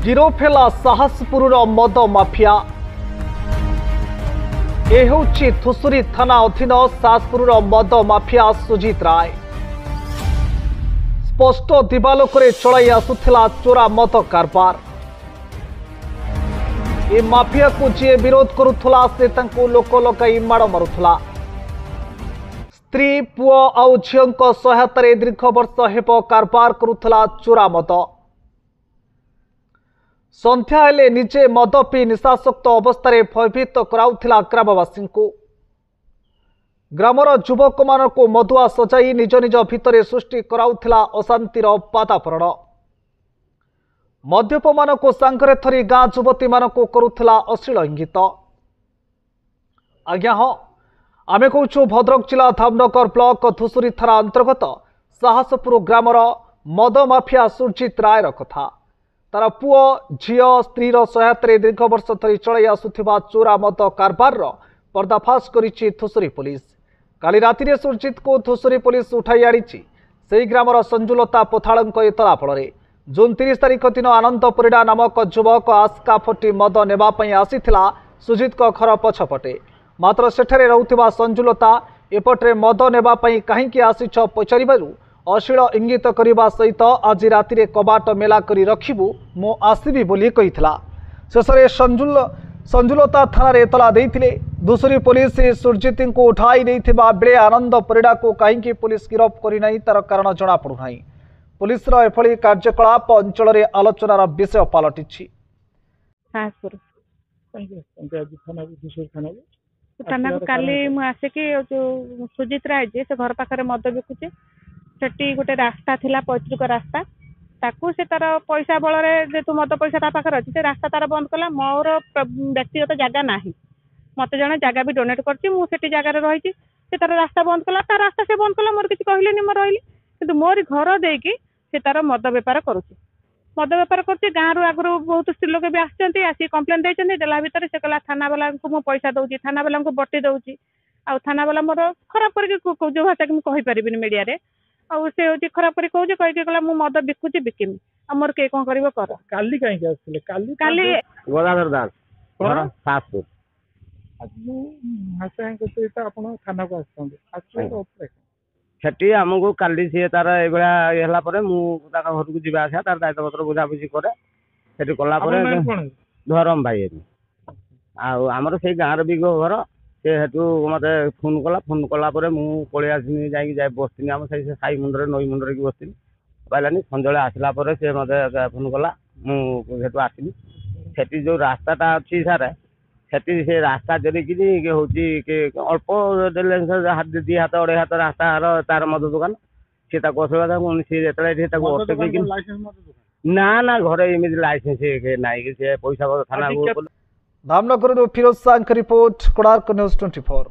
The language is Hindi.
गिरफ है साहसपुर मद माफिया। यह हूँ थुसुरी थाना अधीन साहसपुर मद माफिया सुजित राय। स्पष्ट दिवालोक चलाई आसुला चोरा मद कारबार। ए माफिया को जी विरोध करुला से लोक लगे माड़ मारुला। स्त्री पुओ आउ झील सहायतार दीर्घ वर्ष हेब कारबार करुला चोरा मद। संध्या हेले निजे मद पी निशाशक्त अवस्था भयभीत कराउथिला ग्रामवासी को। ग्रामर युवक मान मदुआ सजाई निज निज भितर सृष्टि कराउथिला अशांतिर वातावरण। मद्यप मान सांगरे थरी गाँ युवती मान करुथिला अश्लील इंगित। आज्ञा हाँ आमे कहूँ भद्रक जिला धामनगर ब्लॉक धुसुरी थाना अंतर्गत साहसपुर ग्रामर मद माफिया सुरजित रायर कथा। तार पुओ झील स्त्री सहायतार दीर्घ वर्ष धरी चलाई आसुथिबा चोरा मद कारबार पर्दाफाश करिछि धुसुरी पुलिस। काली राति सुरजित को धुसुरी पुलिस उठाई आनिछि। सेही ग्रामर संजुलता पोथाळଙ୍କ इतला फଳରେ जून 30 तारिख दिन आनंद परिडा नामक युवक आस्का फटी मद नेबापई आसीथिला सुजित घर पछपटे। मात्र सेठारे रहुथिबा संजुलता एपटे मद नेबापई काहींकी आसीछ पचारिबारु अश्लील इंगित करने सहित आज राति कबाट मेला करी रखिबु मो आसबी बोली कहिथिला। शेषे संजुलता थाना एतला देइथिले। धुसुरी पुलिस सुरजित को उठाई देइथिबा बेले आनंद परिडा को काहींकी पुलिस गिरफ करि नाही तार कारण जणा पडु नाही। पुलिस एभली कार्यकलाप अंचल में आलोचनार विषय पलटि। थाना काली आसिकी जो सुजित राय जी से घर पाखे मद बिकुचे से गोटे रास्ता थिला पैतृक रास्ता ताकू से तार पैसा बल जेतु मद पैसा ता पाखे अच्छी से रास्ता तार बंद कला। मोर व्यक्तिगत जगह ना मत जड़े जगह भी डोनेट कर जगार रही से तार रास्ता बंद कला। तार रास्ता से बंद कला मोर किसी कहलेनी मोर रही कि मोर घर देकी से तार मद बेपार करुच्ची। मद बेपार कर गाँव आगुरी बहुत स्त्री लोक भी आसी कम्प्लेन देला भितर से कहला थाना वाला को पैसा दूसरी थाना वाला को बटी दूसरी आ थाना वाला मोर खराब कर जो भाषा कि मुझे कहीपर मेडिया आउ से हूँ खराब कर कहे कहला मु मद बिकुची बिकिमी आ मोर किए कौन कर काली कहीं आसले काली गदाधर दास सासपुर थाना को सेठी आमको काली सी तार ये घर को जी आसा तार दायित्व पत्र बुझाबुझी करे सेठी कला धरम भाई आमर से गाँव भी घर से मत फोन कला मुझे आसनी जा बसनी आम साई मुंडे नई मुंडे की बसनी पाइलानी संजय आसला से मत फोन कला मुझे आसनी से जो रास्ताटा अच्छी सारे से रास्ता जरिकी हूँ अल्प दी हाथ अढ़े हाथ रास्ता तार मद दुकान सी असुविधा सी ना ना घर एमती लाइसेंस ना पैसा थाना। धामनगर फिरोज सांग रिपोर्ट कोणार्क न्यूज 24।